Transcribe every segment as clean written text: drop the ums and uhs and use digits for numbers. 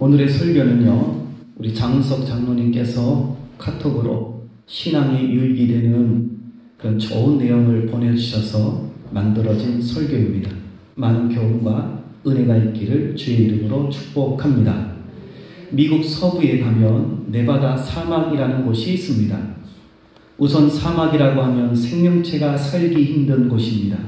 오늘의 설교는요, 우리 장석 장로님께서 카톡으로 신앙이 유익이 되는 그런 좋은 내용을 보내주셔서 만들어진 설교입니다. 많은 교훈과 은혜가 있기를 주의 이름으로 축복합니다. 미국 서부에 가면 네바다 사막이라는 곳이 있습니다. 우선 사막이라고 하면 생명체가 살기 힘든 곳입니다.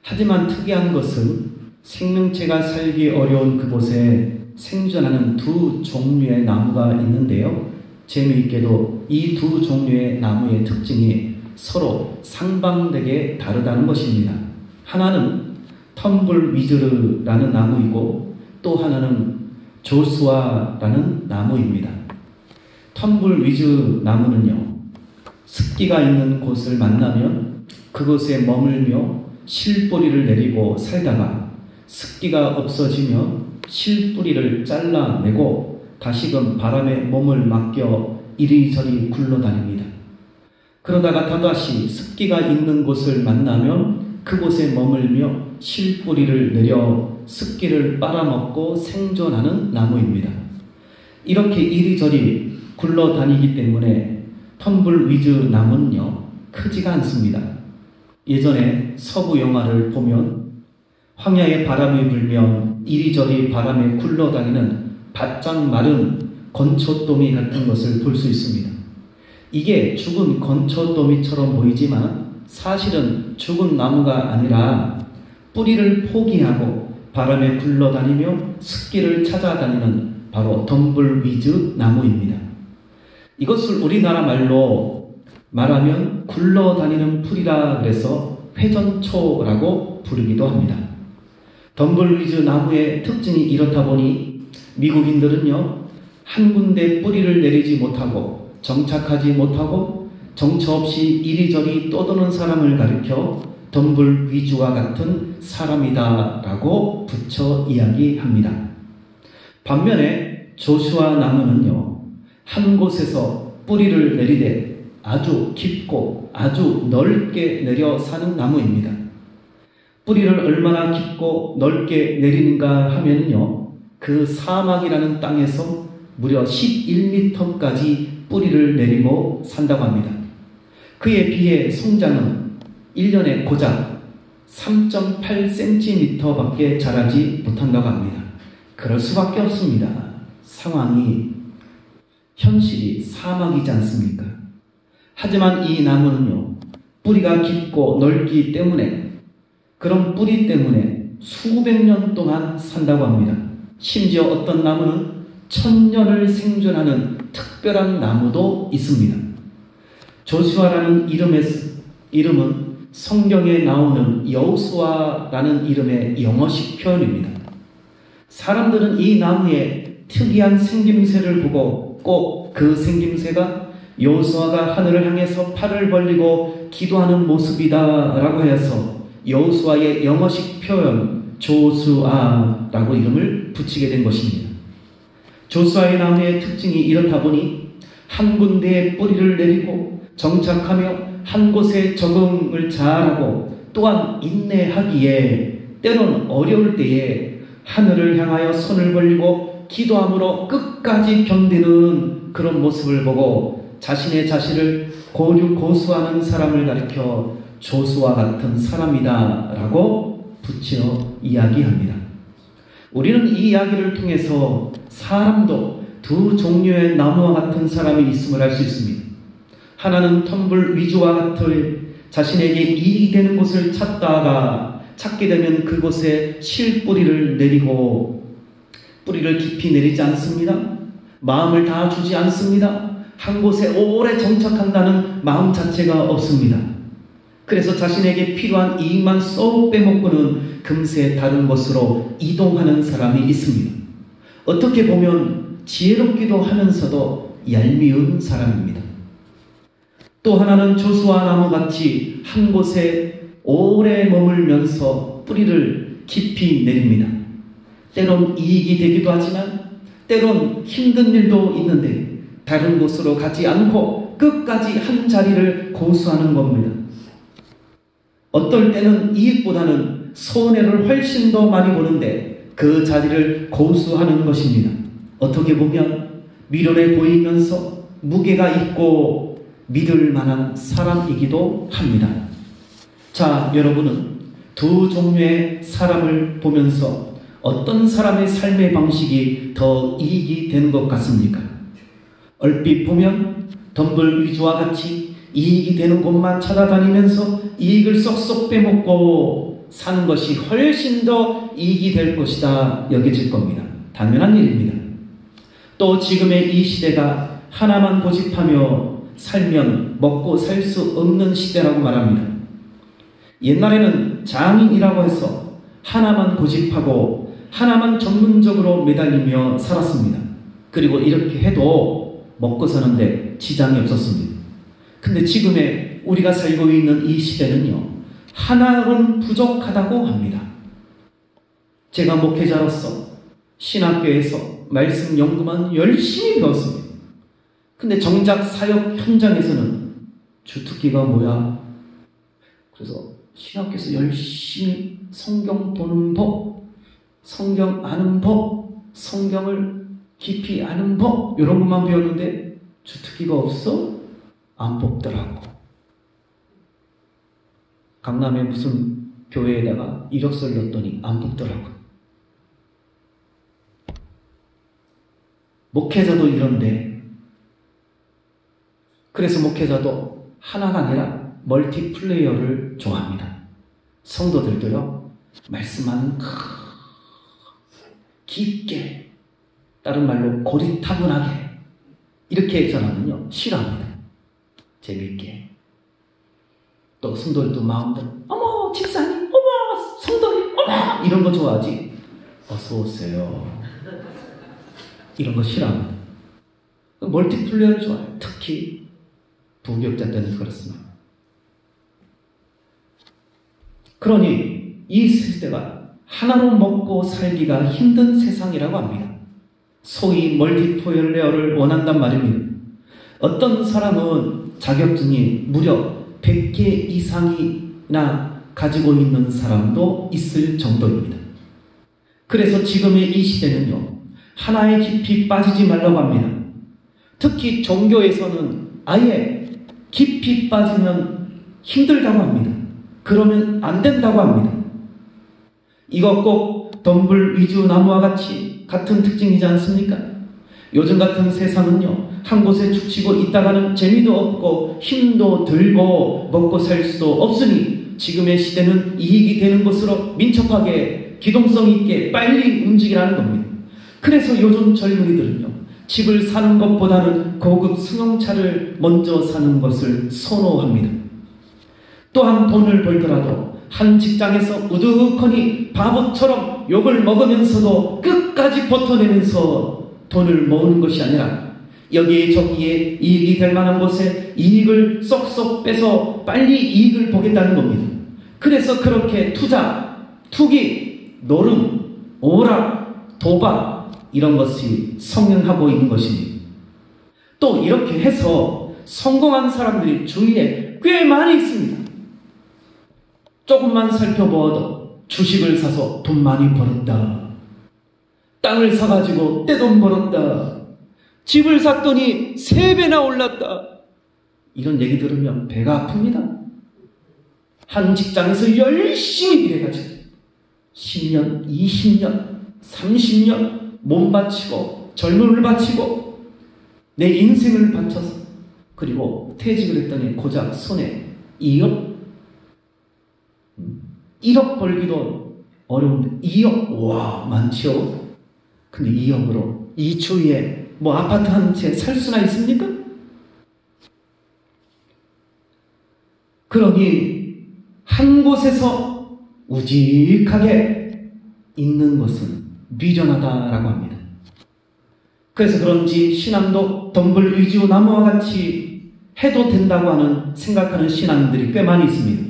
하지만 특이한 것은 생명체가 살기 어려운 그곳에 생존하는 두 종류의 나무가 있는데요. 재미있게도 이 두 종류의 나무의 특징이 서로 상반되게 다르다는 것입니다. 하나는 텀블위즈르라는 나무이고 또 하나는 조수아라는 나무입니다. 텀블위즈 나무는요, 습기가 있는 곳을 만나면 그곳에 머물며 실뿌리를 내리고 살다가 습기가 없어지면 실뿌리를 잘라내고 다시금 바람에 몸을 맡겨 이리저리 굴러다닙니다. 그러다가 또다시 습기가 있는 곳을 만나면 그곳에 머물며 실뿌리를 내려 습기를 빨아먹고 생존하는 나무입니다. 이렇게 이리저리 굴러다니기 때문에 텀블위즈 나무는요, 크지가 않습니다. 예전에 서부 영화를 보면 황야의 바람이 불면 이리저리 바람에 굴러다니는 바짝 마른 건초더미 같은 것을 볼 수 있습니다. 이게 죽은 건초더미처럼 보이지만 사실은 죽은 나무가 아니라 뿌리를 포기하고 바람에 굴러다니며 습기를 찾아다니는 바로 텀블위즈 나무입니다. 이것을 우리나라 말로 말하면 굴러다니는 풀이라 그래서 회전초라고 부르기도 합니다. 덤블위즈 나무의 특징이 이렇다 보니 미국인들은요, 한 군데 뿌리를 내리지 못하고 정착하지 못하고 정처 없이 이리저리 떠도는 사람을 가리켜 덤블위즈와 같은 사람이다 라고 붙여 이야기합니다. 반면에 조수아 나무는요, 한 곳에서 뿌리를 내리되 아주 깊고 아주 넓게 내려 사는 나무입니다. 뿌리를 얼마나 깊고 넓게 내리는가 하면요, 그 사막이라는 땅에서 무려 11m까지 뿌리를 내리고 산다고 합니다. 그에 비해 송장은 1년에 고작 3.8cm 밖에 자라지 못한다고 합니다. 그럴 수밖에 없습니다. 상황이, 현실이 사막이지 않습니까? 하지만 이 나무는요, 뿌리가 깊고 넓기 때문에, 그런 뿌리 때문에 수백 년 동안 산다고 합니다. 심지어 어떤 나무는 1000년을 생존하는 특별한 나무도 있습니다. 조수아라는 이름은 성경에 나오는 여호수아라는 이름의 영어식 표현입니다. 사람들은 이 나무의 특이한 생김새를 보고 꼭 그 생김새가 여호수아가 하늘을 향해서 팔을 벌리고 기도하는 모습이다 라고 해서 여호수아의 영어식 표현 조수아라고 이름을 붙이게 된 것입니다. 조수아의 나무의 특징이 이렇다 보니 한 군데에 뿌리를 내리고 정착하며 한 곳에 적응을 잘하고 또한 인내하기에 때론 어려울 때에 하늘을 향하여 손을 벌리고 기도함으로 끝까지 견디는 그런 모습을 보고 자신의 자신을 고수하는 사람을 가리켜 조수아 같은 사람이다 라고 붙여 이야기합니다. 우리는 이 이야기를 통해서 사람도 두 종류의 나무와 같은 사람이 있음을 알 수 있습니다. 하나는 텀블위즈와 같은 자신에게 이익이 되는 곳을 찾게 되면 그곳에 실뿌리를 내리고 뿌리를 깊이 내리지 않습니다. 마음을 다 주지 않습니다. 한 곳에 오래 정착한다는 마음 자체가 없습니다. 그래서 자신에게 필요한 이익만 쏙 빼먹고는 금세 다른 곳으로 이동하는 사람이 있습니다. 어떻게 보면 지혜롭기도 하면서도 얄미운 사람입니다. 또 하나는 조수아 나무같이 한 곳에 오래 머물면서 뿌리를 깊이 내립니다. 때론 이익이 되기도 하지만 때론 힘든 일도 있는데 다른 곳으로 가지 않고 끝까지 한 자리를 고수하는 겁니다. 어떨 때는 이익보다는 손해를 훨씬 더 많이 보는데 그 자리를 고수하는 것입니다. 어떻게 보면 미련해 보이면서 무게가 있고 믿을 만한 사람이기도 합니다. 자, 여러분은 두 종류의 사람을 보면서 어떤 사람의 삶의 방식이 더 이익이 되는 것 같습니까? 얼핏 보면 덤불 위주와 같이 이익이 되는 곳만 찾아다니면서 이익을 쏙쏙 빼먹고 사는 것이 훨씬 더 이익이 될 것이다 여겨질 겁니다. 당연한 일입니다. 또 지금의 이 시대가 하나만 고집하며 살면 먹고 살 수 없는 시대라고 말합니다. 옛날에는 장인이라고 해서 하나만 고집하고 하나만 전문적으로 매달리며 살았습니다. 그리고 이렇게 해도 먹고 사는데 지장이 없었습니다. 근데 지금의 우리가 살고 있는 이 시대는요, 하나로는 부족하다고 합니다. 제가 목회자로서 신학교에서 말씀 연구만 열심히 배웠습니다. 근데 정작 사역 현장에서는 주특기가 뭐야? 그래서 신학교에서 열심히 성경 보는 법, 성경 아는 법, 성경을 깊이 아는 법 이런 것만 배웠는데 주특기가 없어? 안 뽑더라고. 강남에 무슨 교회에다가 이력서를 넣었더니 안 뽑더라고. 목회자도 이런데, 그래서 목회자도 하나가 아니라 멀티플레이어를 좋아합니다. 성도들도요, 말씀하는 깊게, 다른 말로 고리타분하게 이렇게 전하면요 싫어합니다. 재밌게. 또 성도들도 마음대로 어머 집사님, 어머 성도님, 어머 이런 거 좋아하지. 어서 오세요 이런 거 싫어합니다. 멀티플레이어를 좋아해요. 특히 부교육자 때는 그렇습니다. 그러니 이 시대가 하나로 먹고 살기가 힘든 세상이라고 합니다. 소위 멀티플레이어를 원한단 말입니다. 어떤 사람은 자격증이 무려 100개 이상이나 가지고 있는 사람도 있을 정도입니다. 그래서 지금의 이 시대는요, 하나에 깊이 빠지지 말라고 합니다. 특히 종교에서는 아예 깊이 빠지면 힘들다고 합니다. 그러면 안 된다고 합니다. 이거 꼭 덤불 위주 나무와 같이 같은 특징이지 않습니까? 요즘 같은 세상은요, 한 곳에 죽치고 있다가는 재미도 없고 힘도 들고 먹고 살 수도 없으니 지금의 시대는 이익이 되는 곳으로 민첩하게 기동성 있게 빨리 움직이라는 겁니다. 그래서 요즘 젊은이들은요, 집을 사는 것보다는 고급 승용차를 먼저 사는 것을 선호합니다. 또한 돈을 벌더라도 한 직장에서 우두커니 바보처럼 욕을 먹으면서도 끝까지 버텨내면서 돈을 모으는 것이 아니라 여기에 저기에 이익이 될 만한 곳에 이익을 쏙쏙 빼서 빨리 이익을 보겠다는 겁니다. 그래서 그렇게 투자, 투기, 노름, 오락, 도박 이런 것이 성행하고 있는 것입니다. 또 이렇게 해서 성공한 사람들이 주위에 꽤 많이 있습니다. 조금만 살펴보아도 주식을 사서 돈 많이 벌었다. 땅을 사가지고 떼돈 벌었다. 집을 샀더니 3배나 올랐다. 이런 얘기 들으면 배가 아픕니다. 한 직장에서 열심히 일해가지고 10년, 20년, 30년 몸 바치고 젊음을 바치고 내 인생을 바쳐서 그리고 퇴직을 했더니 고작 손에 2억? 1억 벌기도 어려운데 2억? 와, 많죠? 근데 2억으로 이 주위에 뭐 아파트 한 채 살 수나 있습니까? 그러니 한 곳에서 우직하게 있는 것은 미련하다라고 합니다. 그래서 그런지 신앙도 덤불 위주 나무와 같이 해도 된다고 하는 생각하는 신앙인들이 꽤 많이 있습니다.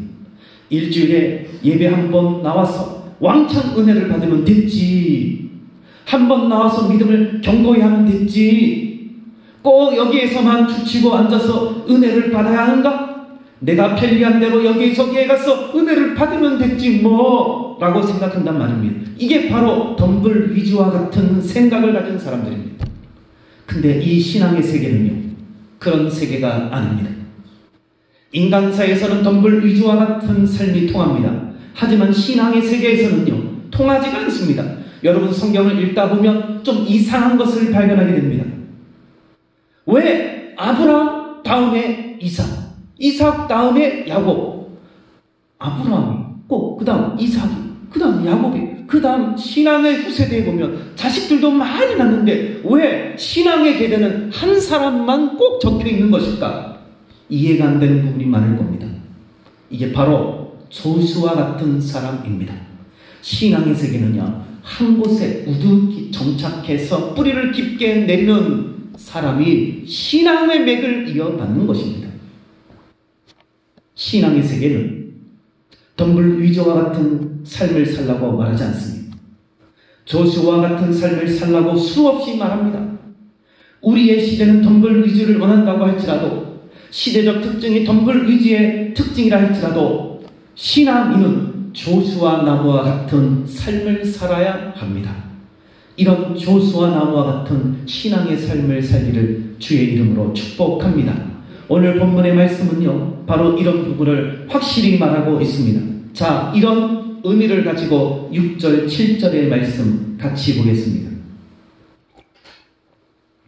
일주일에 예배 한 번 나와서 왕창 은혜를 받으면 됐지. 한 번 나와서 믿음을 견고히 하면 됐지. 꼭 여기에서만 주치고 앉아서 은혜를 받아야 하는가? 내가 편리한 대로 여기저기에 가서 은혜를 받으면 됐지 뭐 라고 생각한단 말입니다. 이게 바로 덤불 위주와 같은 생각을 가진 사람들입니다. 근데 이 신앙의 세계는요, 그런 세계가 아닙니다. 인간사에서는 덤불 위주와 같은 삶이 통합니다. 하지만 신앙의 세계에서는요, 통하지가 않습니다. 여러분 성경을 읽다 보면 좀 이상한 것을 발견하게 됩니다. 왜 아브라함 다음에 이삭, 이삭 다음에 야곱, 아브라함이 꼭 그 다음 이삭이, 그 다음 야곱이, 그 다음 신앙의 후세대에 보면 자식들도 많이 낳는데 왜 신앙의 계대는 한 사람만 꼭 적혀 있는 것일까? 이해가 안 되는 부분이 많을 겁니다. 이게 바로 조수와 같은 사람입니다. 신앙의 세계는요, 한 곳에 우두히 정착해서 뿌리를 깊게 내리는 사람이 신앙의 맥을 이어받는 것입니다. 신앙의 세계는 덤불 위조와 같은 삶을 살라고 말하지 않습니다. 조수와 같은 삶을 살라고 수없이 말합니다. 우리의 시대는 덤불 위주를 원한다고 할지라도, 시대적 특징이 덤불 위주의 특징이라 할지라도 신앙인은 조수와 나무와 같은 삶을 살아야 합니다. 이런 조수와 나무와 같은 신앙의 삶을 살기를 주의 이름으로 축복합니다. 오늘 본문의 말씀은요, 바로 이런 부분을 확실히 말하고 있습니다. 자, 이런 의미를 가지고 6절, 7절의 말씀 같이 보겠습니다.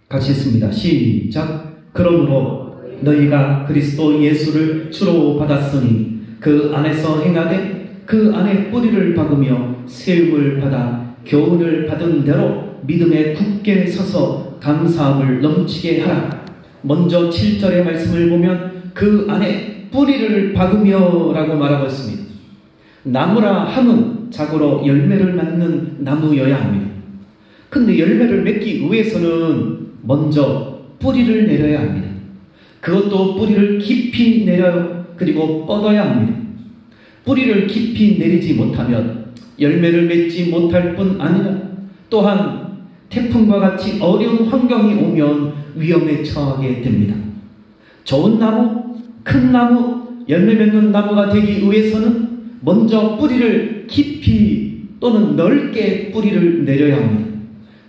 같이 했습니다. 시작. 그러므로 너희가 그리스도 예수를 주로 받았으니 그 안에서 행하되 그 안에 뿌리를 박으며 세움을 받아 교훈을 받은 대로 믿음에 굳게 서서 감사함을 넘치게 하라. 먼저 7절의 말씀을 보면 그 안에 뿌리를 박으며 라고 말하고 있습니다. 나무라 함은 자고로 열매를 맺는 나무여야 합니다. 근데 열매를 맺기 위해서는 먼저 뿌리를 내려야 합니다. 그것도 뿌리를 깊이 내려요. 그리고 뻗어야 합니다. 뿌리를 깊이 내리지 못하면 열매를 맺지 못할 뿐 아니라 또한 태풍과 같이 어려운 환경이 오면 위험에 처하게 됩니다. 좋은 나무, 큰 나무, 열매 맺는 나무가 되기 위해서는 먼저 뿌리를 깊이 또는 넓게 뿌리를 내려야 합니다.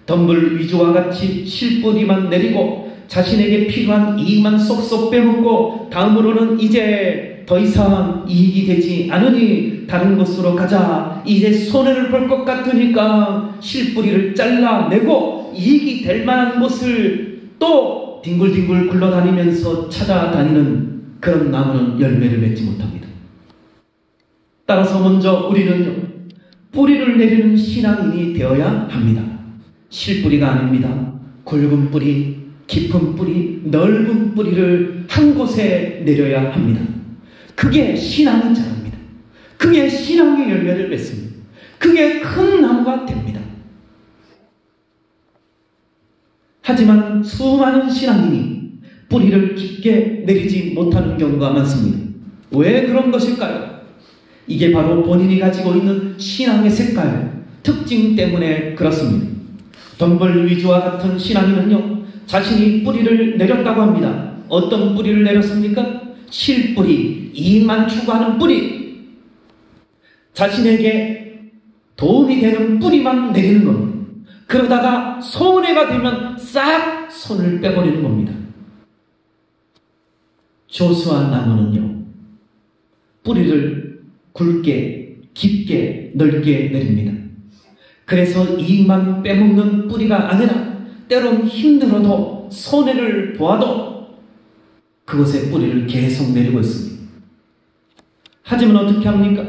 덤불 위주와 같이 실뿌리만 내리고 자신에게 필요한 이익만 쏙쏙 빼먹고 다음으로는 이제 더 이상 이익이 되지 않으니 다른 곳으로 가자, 이제 손해를 볼 것 같으니까 실뿌리를 잘라내고 이익이 될 만한 곳을 또 뒹굴뒹굴 굴러다니면서 찾아다니는 그런 나무는 열매를 맺지 못합니다. 따라서 먼저 우리는요, 뿌리를 내리는 신앙인이 되어야 합니다. 실뿌리가 아닙니다. 굵은 뿌리, 깊은 뿌리, 넓은 뿌리를 한 곳에 내려야 합니다. 그게 신앙의 자랍니다. 그게 신앙의 열매를 맺습니다. 그게 큰 나무가 됩니다. 하지만 수많은 신앙인이 뿌리를 깊게 내리지 못하는 경우가 많습니다. 왜 그런 것일까요? 이게 바로 본인이 가지고 있는 신앙의 색깔, 특징 때문에 그렇습니다. 덤불 위주와 같은 신앙인은요, 자신이 뿌리를 내렸다고 합니다. 어떤 뿌리를 내렸습니까? 실뿌리, 이익만 추구하는 뿌리, 자신에게 도움이 되는 뿌리만 내리는 겁니다. 그러다가 손해가 되면 싹 손을 빼버리는 겁니다. 조수와 나무는요, 뿌리를 굵게, 깊게, 넓게 내립니다. 그래서 이익만 빼먹는 뿌리가 아니라 때론 힘들어도 손해를 보아도 그곳에 뿌리를 계속 내리고 있습니다. 하지만 어떻게 합니까?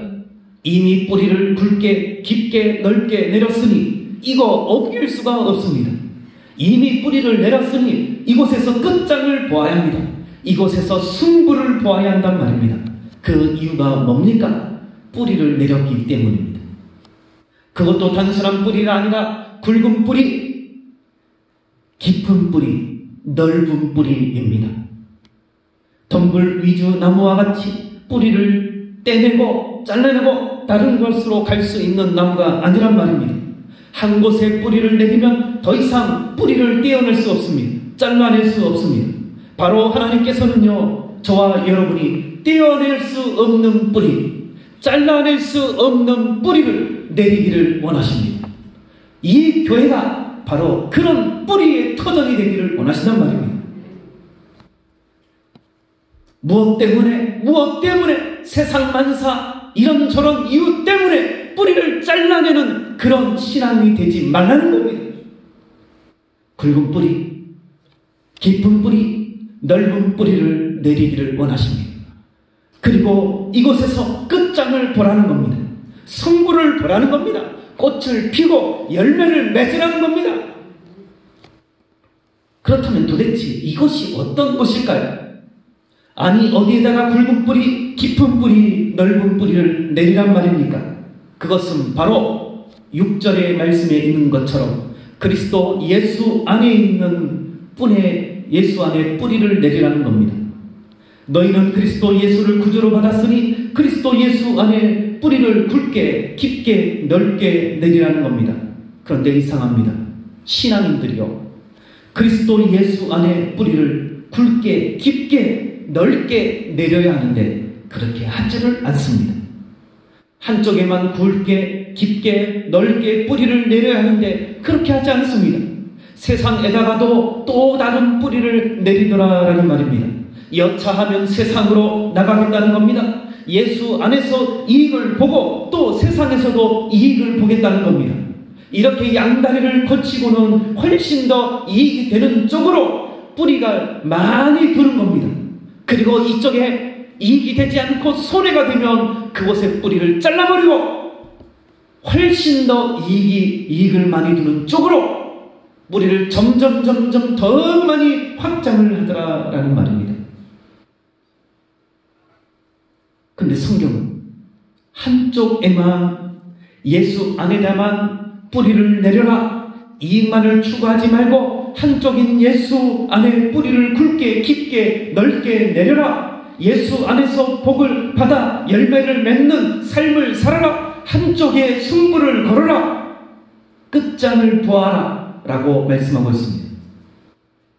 이미 뿌리를 굵게, 깊게, 넓게 내렸으니 이거 어길 수가 없습니다. 이미 뿌리를 내렸으니 이곳에서 끝장을 보아야 합니다. 이곳에서 승부를 보아야 한단 말입니다. 그 이유가 뭡니까? 뿌리를 내렸기 때문입니다. 그것도 단순한 뿌리가 아니라 굵은 뿌리, 깊은 뿌리, 넓은 뿌리입니다. 덤불 위주 나무와 같이 뿌리를 떼내고 잘라내고 다른 곳으로 갈 수 있는 나무가 아니란 말입니다. 한 곳에 뿌리를 내리면 더 이상 뿌리를 떼어낼 수 없습니다. 잘라낼 수 없습니다. 바로 하나님께서는요, 저와 여러분이 떼어낼 수 없는 뿌리, 잘라낼 수 없는 뿌리를 내리기를 원하십니다. 이 교회가 바로 그런 뿌리의 터전이 되기를 원하신단 말입니다. 무엇 때문에 세상 만사 이런저런 이유 때문에 뿌리를 잘라내는 그런 신앙이 되지 말라는 겁니다. 굵은 뿌리, 깊은 뿌리, 넓은 뿌리를 내리기를 원하십니다. 그리고 이곳에서 끝장을 보라는 겁니다. 성부를 보라는 겁니다. 꽃을 피고 열매를 맺으라는 겁니다. 그렇다면 도대체 이것이 어떤 것일까요? 아니, 어디에다가 굵은 뿌리, 깊은 뿌리, 넓은 뿌리를 내리란 말입니까? 그것은 바로 6절의 말씀에 있는 것처럼 그리스도 예수 안에 있는 예수 안에 뿌리를 내리라는 겁니다. 너희는 그리스도 예수를 구주로 받았으니 그리스도 예수 안에 뿌리를 굵게, 깊게, 넓게 내리라는 겁니다. 그런데 이상합니다. 신앙인들이요, 그리스도 예수 안에 뿌리를 굵게, 깊게, 넓게 내려야 하는데 그렇게 하지를 않습니다. 한쪽에만 굵게, 깊게, 넓게 뿌리를 내려야 하는데 그렇게 하지 않습니다. 세상에다가도 또 다른 뿌리를 내리더라라는 말입니다. 여차하면 세상으로 나가겠다는 겁니다. 예수 안에서 이익을 보고 또 세상에서도 이익을 보겠다는 겁니다. 이렇게 양다리를 거치고는 훨씬 더 이익이 되는 쪽으로 뿌리가 많이 두는 겁니다. 그리고 이쪽에 이익이 되지 않고 손해가 되면 그곳에 뿌리를 잘라버리고 훨씬 더 이익을 많이 두는 쪽으로 뿌리를 점점 더 많이 확장을 하더라라는 말입니다. 근데 성경은 한쪽에만, 예수 안에다만 뿌리를 내려라, 이익만을 추구하지 말고 한쪽인 예수 안에 뿌리를 굵게, 깊게, 넓게 내려라, 예수 안에서 복을 받아 열매를 맺는 삶을 살아라, 한쪽에 승부를 걸어라, 끝장을 보아라 라고 말씀하고 있습니다.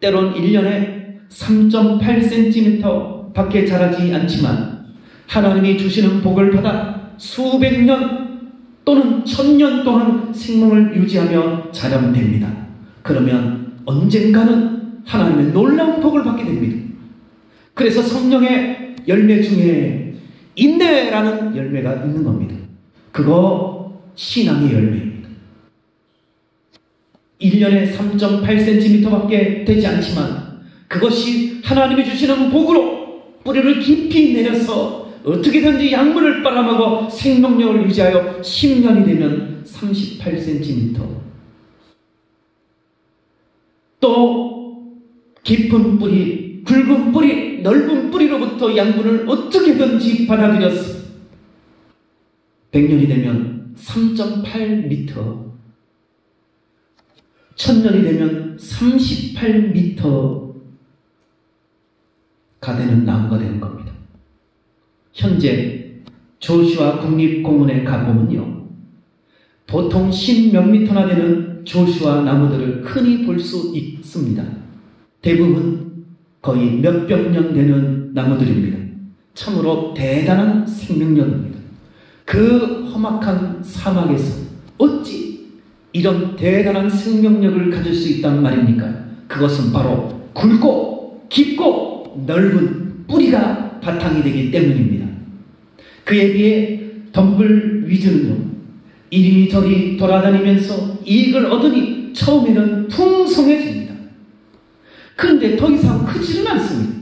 때론 1년에 3.8cm 밖에 자라지 않지만 하나님이 주시는 복을 받아 수백 년 또는 1000년 동안 생명을 유지하며 자라면 됩니다. 그러면 언젠가는 하나님의 놀라운 복을 받게 됩니다. 그래서 성령의 열매 중에 인내라는 열매가 있는 겁니다. 그거 신앙의 열매입니다. 1년에 3.8cm 밖에 되지 않지만 그것이 하나님이 주시는 복으로 뿌리를 깊이 내려서 어떻게든지 약물을 빨아먹어 생명력을 유지하여 10년이 되면 38cm, 또 깊은 뿌리, 굵은 뿌리, 넓은 뿌리로부터 양분을 어떻게든지 받아들여서 100년이 되면 3.8m, 1000년이 되면 38m가 되는 나무가 되는 겁니다. 현재 조슈아 국립공원에 가보면요, 보통 10몇 미터나 되는 조슈아 나무들을 흔히 볼 수 있습니다. 대부분 거의 몇백 년 되는 나무들입니다. 참으로 대단한 생명력입니다. 그 험악한 사막에서 어찌 이런 대단한 생명력을 가질 수 있단 말입니까? 그것은 바로 굵고 깊고 넓은 뿌리가 바탕이 되기 때문입니다. 그에 비해 덤블 위즈는요, 이리저리 돌아다니면서 이익을 얻으니 처음에는 풍성해집니다. 그런데 더 이상 크지는 않습니다.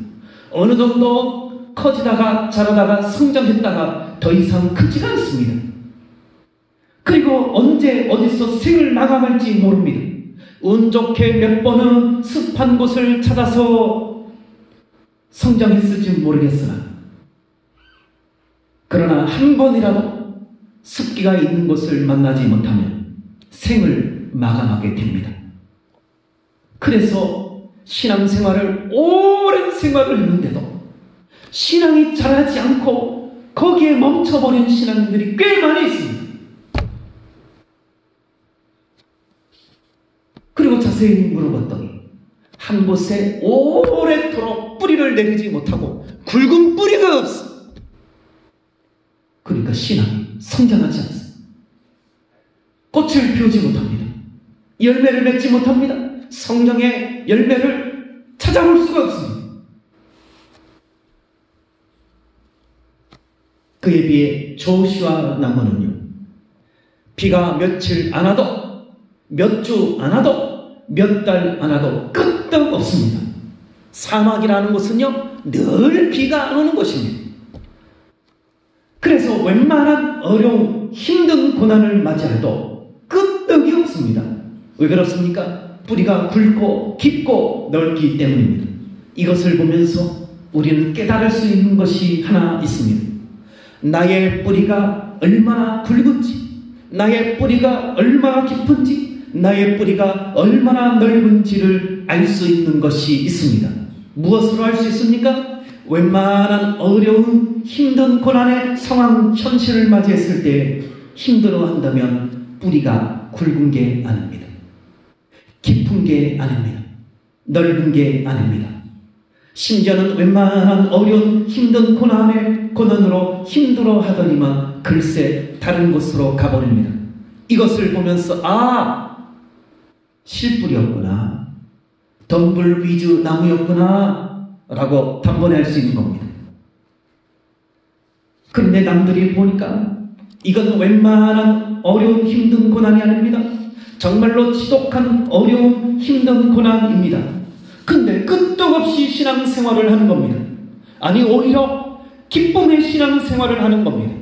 어느 정도 커지다가 자라다가 성장했다가 더 이상 크지가 않습니다. 그리고 언제 어디서 생을 마감할지 모릅니다. 운 좋게 몇 번은 습한 곳을 찾아서 성장했을지 모르겠으나, 그러나 한 번이라도 습기가 있는 곳을 만나지 못하면 생을 마감하게 됩니다. 그래서 신앙생활을 오랜 생활을 했는데도 신앙이 자라지 않고 거기에 멈춰버린 신앙인들이 꽤 많이 있습니다. 그리고 자세히 물어봤더니 한 곳에 오래도록 뿌리를 내리지 못하고 굵은 뿌리가 없어. 그러니까 신앙이 성장하지 않습니다. 꽃을 피우지 못합니다. 열매를 맺지 못합니다. 성령의 열매를 찾아볼 수가 없습니다. 그에 비해 조슈아 나무는요, 비가 며칠 안 와도, 몇 주 안 와도, 몇 달 안 와도 끄떡없습니다. 사막이라는 곳은요, 늘 비가 안 오는 곳입니다. 그래서 웬만한 어려운 힘든 고난을 맞이해도 끄떡이 없습니다. 왜 그렇습니까? 뿌리가 굵고 깊고 넓기 때문입니다. 이것을 보면서 우리는 깨달을 수 있는 것이 하나 있습니다. 나의 뿌리가 얼마나 굵은지, 나의 뿌리가 얼마나 깊은지, 나의 뿌리가 얼마나 넓은지를 알 수 있는 것이 있습니다. 무엇으로 알 수 있습니까? 웬만한 어려운 힘든 고난의 상황, 현실을 맞이했을 때 힘들어한다면 뿌리가 굵은 게 아닙니다. 깊은 게 아닙니다. 넓은 게 아닙니다. 심지어는 웬만한 어려운 힘든 고난으로 힘들어하더니만 글쎄 다른 곳으로 가버립니다. 이것을 보면서 실뿌리였구나, 덤불 위주 나무였구나 라고 단번에 알 수 있는 겁니다. 그런데 남들이 보니까 이건 웬만한 어려운 힘든 고난이 아닙니다. 정말로 지독한 어려운 힘든 고난입니다. 근데 끄떡없이 신앙생활을 하는 겁니다. 아니, 오히려 기쁨의 신앙생활을 하는 겁니다.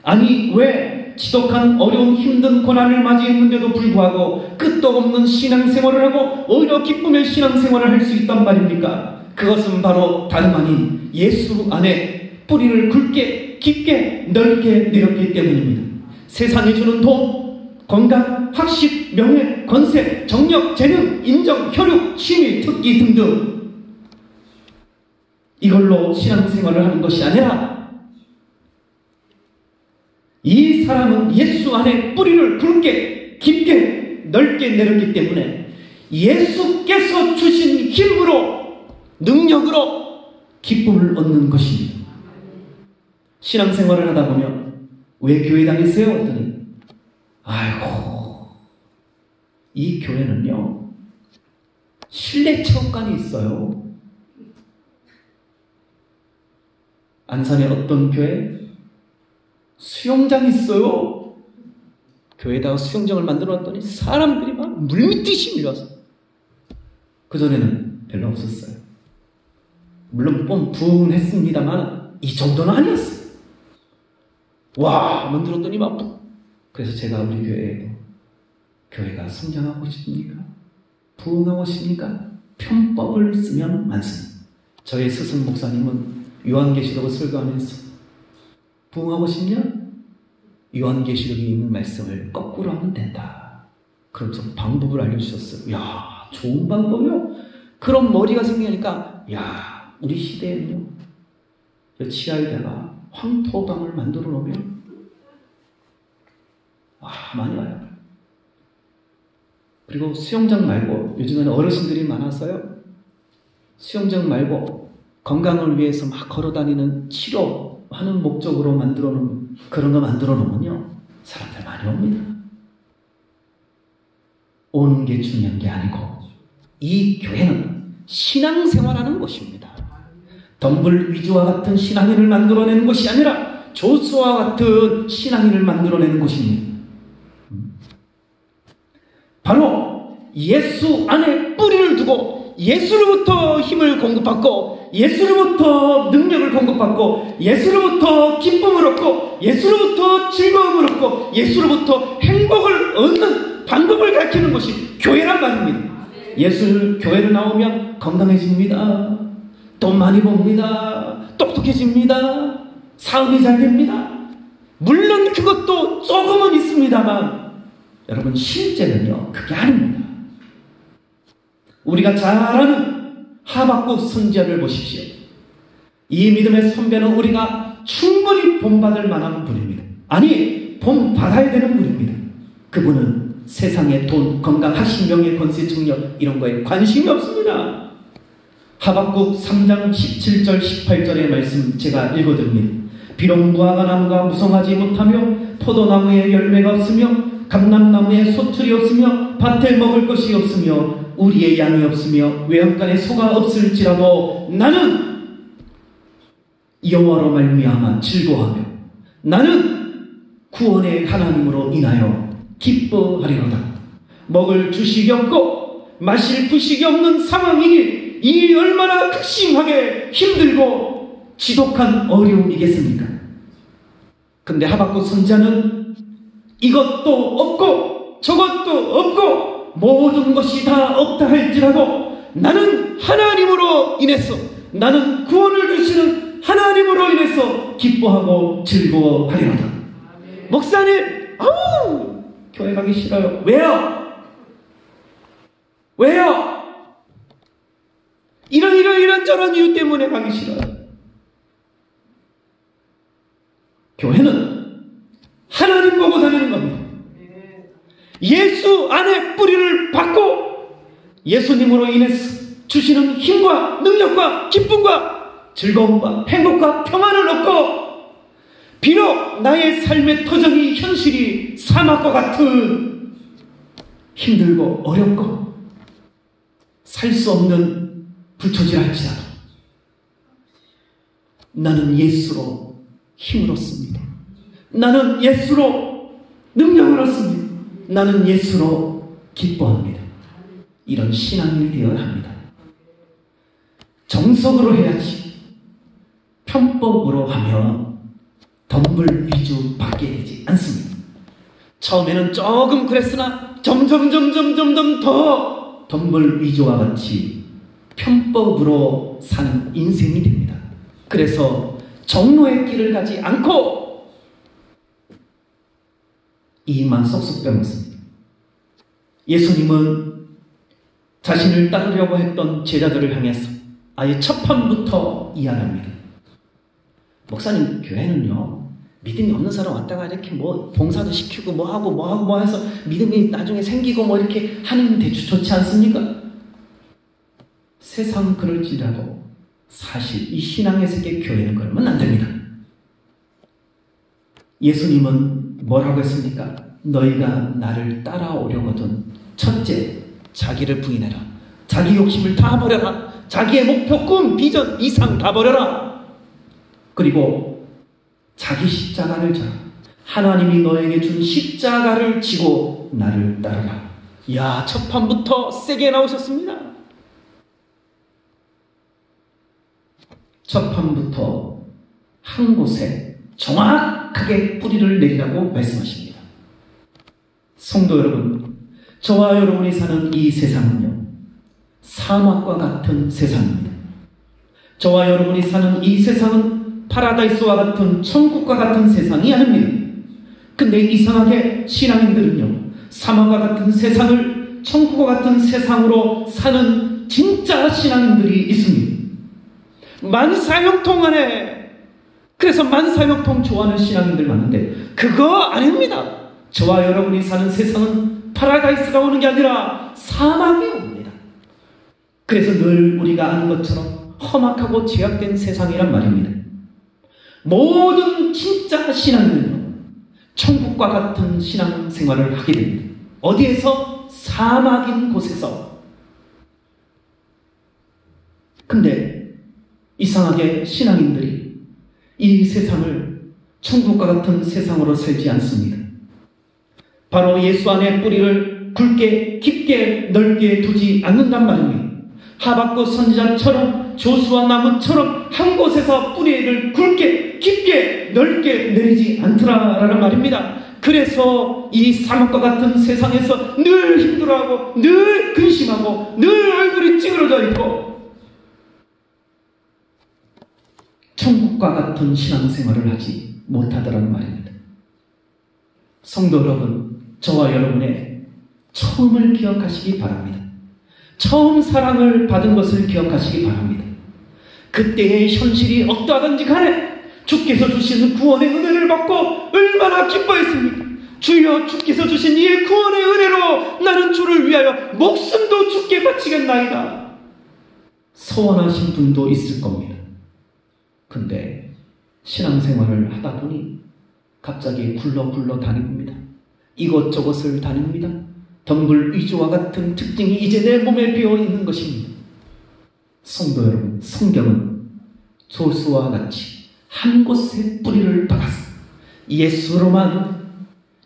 아니, 왜 지독한 어려운 힘든 고난을 맞이했는데도 불구하고 끄떡없는 신앙생활을 하고 오히려 기쁨의 신앙생활을 할 수 있단 말입니까? 그것은 바로 다름 아닌 예수 안에 뿌리를 굵게 깊게 넓게 내렸기 때문입니다. 세상이 주는 돈, 건강, 학식, 명예, 권세, 정력, 재능, 인정, 혈육, 취미, 특기 등등, 이걸로 신앙생활을 하는 것이 아니라 이 사람은 예수 안에 뿌리를 굵게 깊게 넓게 내렸기 때문에 예수께서 주신 힘으로, 능력으로 기쁨을 얻는 것입니다. 신앙생활을 하다 보면 왜 교회 다니세요? 했더니 아이고, 이 교회는요 실내 체육관이 있어요. 안산에 어떤 교회 수영장이 있어요. 교회에다가 수영장을 만들어 놨더니 사람들이 막 물밀듯이 밀려서, 그전에는 별로 없었어요. 물론 좀 부흥했습니다만 이 정도는 아니었어요. 와, 만들었더니 막. 그래서 제가 우리 교회에도, 교회가 성장하고 싶습니까? 부흥하고 싶습니까? 편법을 쓰면 많습니다. 저의 스승 목사님은 요한계시록을 설교하면서 부흥하고 싶냐? 요한계시록에 있는 말씀을 거꾸로 하면 된다. 그러면서 방법을 알려주셨어요. 야, 좋은 방법이요? 그런 머리가 생기니까, 야, 우리 시대에는요, 지하에다가 황토방을 만들어 놓으면 많이 와요. 그리고 수영장 말고, 요즘에는 어르신들이 많아서요, 수영장 말고 건강을 위해서 막 걸어다니는 치료하는 목적으로 만들어 놓은, 그런 거 만들어 놓으면요 사람들 많이 옵니다. 오는 게 중요한 게 아니고, 이 교회는 신앙생활하는 곳입니다. 덤불 위주와 같은 신앙인을 만들어내는 것이 아니라 조수와 같은 신앙인을 만들어내는 곳입니다. 바로 예수 안에 뿌리를 두고 예수로부터 힘을 공급받고, 예수로부터 능력을 공급받고, 예수로부터 기쁨을 얻고, 예수로부터 즐거움을 얻고, 예수로부터 행복을 얻는 방법을 가르치는 것이 교회란 말입니다. 교회를 나오면 건강해집니다. 돈 많이 봅니다. 똑똑해집니다. 사업이 잘 됩니다. 물론 그것도 조금은 있습니다만 여러분, 실제는요 그게 아닙니다. 우리가 잘 아는 하박국 선지자를 보십시오. 이 믿음의 선배는 우리가 충분히 본받을 만한 분입니다. 아니, 본받아야 되는 분입니다. 그분은 세상의 돈, 건강, 학식, 명예, 권세, 정력 이런 거에 관심이 없습니다. 하박국 3장 17절 18절의 말씀 제가 읽어드립니다. 비록 무화과 나무가 무성하지 못하며 포도나무에 열매가 없으며 감람나무에 소틀이 없으며 밭에 먹을 것이 없으며 우리의 양이 없으며 외양간에 소가 없을지라도 나는 여호와로 말미암아 즐거워하며 나는 구원의 하나님으로 인하여 기뻐하리로다. 먹을 주식이 없고 마실 부식이 없는 상황이니 이 얼마나 극심하게 힘들고 지독한 어려움이겠습니까? 근데 하박국 선지자는 이것도 없고 저것도 없고 모든 것이 다 없다 할지라도 나는 하나님으로 인해서, 나는 구원을 주시는 하나님으로 인해서 기뻐하고 즐거워하리로다. 목사님, 교회 가기 싫어요. 왜요? 이런 이유 때문에 가기 싫어요. 교회는 하나님 보고 다니는 겁니다. 예수 안에 뿌리를 받고 예수님으로 인해서 주시는 힘과 능력과 기쁨과 즐거움과 행복과 평안을 얻고, 비록 나의 삶의 터전이 현실이 사막과 같은 힘들고 어렵고 살 수 없는 불처지랄지라도 나는 예수로 힘을 얻습니다. 나는 예수로 능력을 얻습니다. 나는 예수로 기뻐합니다. 이런 신앙이 되어야 합니다. 정석으로 해야지 편법으로 하면 덤불 위주 받게 되지 않습니다. 처음에는 조금 그랬으나 점점 더 덤불 위주와 같이 편법으로 사는 인생이 됩니다. 그래서 정로의 길을 가지 않고 이만 쏙쏙 빼먹습니다. 예수님은 자신을 따르려고 했던 제자들을 향해서 아예 첫 판부터 이야기합니다. 목사님, 교회는요, 믿음이 없는 사람 왔다가 이렇게 뭐 봉사도 시키고 뭐 하고 해서 믿음이 나중에 생기고 뭐 이렇게 하는 데 좋지 않습니까? 세상 그럴지라도 사실 이 신앙의 세계 교회는 그러면 안 됩니다. 예수님은 뭐라고 했습니까? 너희가 나를 따라오려거든 첫째, 자기를 부인해라. 자기 욕심을 다 버려라. 자기의 목표, 꿈, 비전, 이상 다 버려라. 그리고 자기 십자가를 져라. 하나님이 너에게 준 십자가를 지고 나를 따르라. 이야, 첫 판부터 세게 나오셨습니다. 첫 판부터 한 곳에 정확하게 뿌리를 내리라고 말씀하십니다. 성도 여러분, 저와 여러분이 사는 이 세상은요, 사막과 같은 세상입니다. 저와 여러분이 사는 이 세상은 파라다이스와 같은 천국과 같은 세상이 아닙니다. 근데 이상하게 신앙인들은요, 사막과 같은 세상을 천국과 같은 세상으로 사는 진짜 신앙인들이 있습니다. 만사형통 안에, 그래서 만사형통 좋아하는 신앙인들 많은데 그거 아닙니다. 저와 여러분이 사는 세상은 파라다이스가 오는 게 아니라 사막이 옵니다. 그래서 늘 우리가 아는 것처럼 험악하고 제약된 세상이란 말입니다. 모든 진짜 신앙인은요, 천국과 같은 신앙생활을 하게 됩니다. 어디에서? 사막인 곳에서. 근데 이상하게 신앙인들이 이 세상을 천국과 같은 세상으로 살지 않습니다. 바로 예수 안에 뿌리를 굵게, 깊게, 넓게 두지 않는단 말입니다. 하박국 선지자처럼, 조수아 나무처럼 한 곳에서 뿌리를 굵게, 깊게, 넓게 내리지 않더라라는 말입니다. 그래서 이 사막과 같은 세상에서 늘 힘들어하고, 늘 근심하고, 늘 얼굴이 찌그러져 있고, 천국과 같은 신앙생활을 하지 못하더라는 말입니다. 성도 여러분, 저와 여러분의 처음을 기억하시기 바랍니다. 처음 사랑을 받은 것을 기억하시기 바랍니다. 그때의 현실이 어떠하든지 간에 주께서 주시는 구원의 은혜를 받고 얼마나 기뻐했습니까? 주여, 주께서 주신 이 구원의 은혜로 나는 주를 위하여 목숨도 주께 바치겠나이다. 소원하신 분도 있을 겁니다. 근데 신앙생활을 하다 보니 갑자기 굴러 다닙니다. 이곳저곳을 다닙니다. 덤불 위주와 같은 특징이 이제 내 몸에 배어 있는 것입니다. 성도 여러분, 성경은 조수와 같이 한 곳에 뿌리를 박아서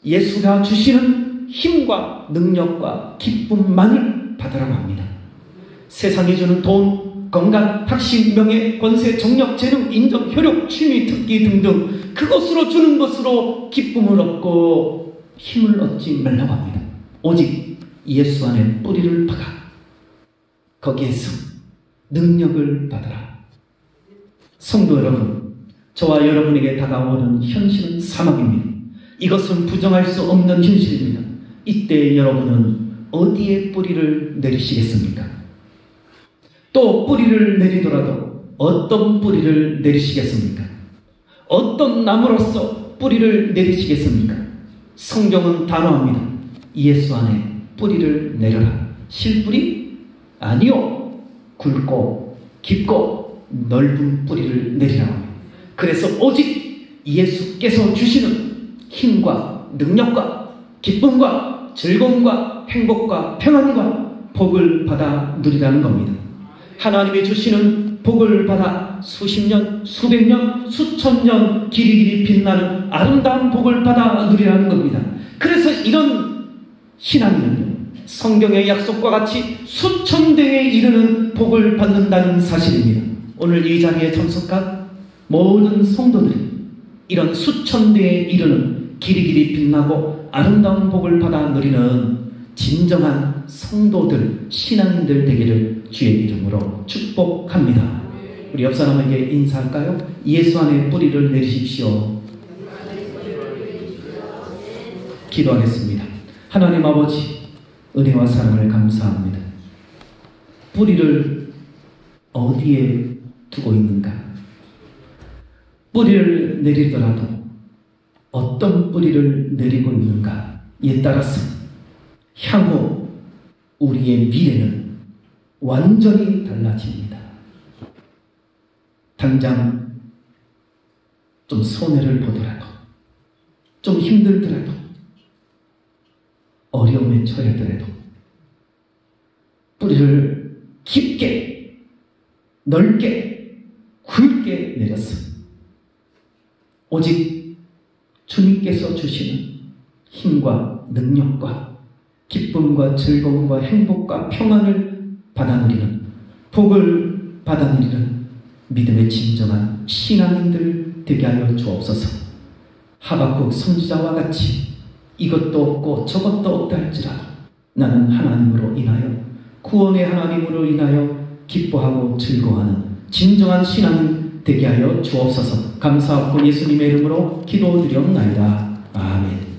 예수가 주시는 힘과 능력과 기쁨만을 받으라고 합니다. 세상이 주는 돈, 건강, 학식, 명예, 권세, 정력, 재능, 인정, 효력, 취미, 특기 등등 그것으로 주는 것으로 기쁨을 얻고 힘을 얻지 말라고 합니다. 오직 예수 안에 뿌리를 박아 거기에서 능력을 받아라. 성도 여러분, 저와 여러분에게 다가오는 현실은 사막입니다. 이것은 부정할 수 없는 현실입니다. 이때 여러분은 어디에 뿌리를 내리시겠습니까? 또 뿌리를 내리더라도 어떤 뿌리를 내리시겠습니까? 어떤 나무로서 뿌리를 내리시겠습니까? 성경은 단호합니다. 예수 안에 뿌리를 내려라. 실뿌리? 아니요. 굵고 깊고 넓은 뿌리를 내리라고 합니다. 그래서 오직 예수께서 주시는 힘과 능력과 기쁨과 즐거움과 행복과 평안과 복을 받아 누리라는 겁니다. 하나님이 주시는 복을 받아 수십 년, 수백 년, 수천 년 길이 빛나는 아름다운 복을 받아 누리라는 겁니다. 그래서 이런 신앙이는요, 성경의 약속과 같이 수천 대에 이르는 복을 받는다는 사실입니다. 오늘 이 자리에 참석한 모든 성도들이 이런 수천 대에 이르는 길이 빛나고 아름다운 복을 받아 누리는 진정한 성도들, 신앙인들 되기를 주의 이름으로 축복합니다. 우리 옆 사람에게 인사할까요? 예수 안에 뿌리를 내리십시오. 기도하겠습니다. 하나님 아버지, 은혜와 사랑을 감사합니다. 뿌리를 어디에 두고 있는가? 뿌리를 내리더라도 어떤 뿌리를 내리고 있는가에 따라서 향후 우리의 미래는 완전히 달라집니다. 당장 좀 손해를 보더라도, 좀 힘들더라도, 어려움에 처하더라도 뿌리를 깊게, 넓게, 굵게 내렸어. 오직 주님께서 주시는 힘과 능력과 기쁨과 즐거움과 행복과 평안을 받아 누리는, 복을 받아 누리는 믿음의 진정한 신앙인들 되게 하여 주옵소서. 하박국 선지자와 같이 이것도 없고 저것도 없다 할지라도 나는 하나님으로 인하여, 구원의 하나님으로 인하여 기뻐하고 즐거워하는 진정한 신앙인 되게 하여 주옵소서. 감사하고 예수님의 이름으로 기도드리옵나이다. 아멘.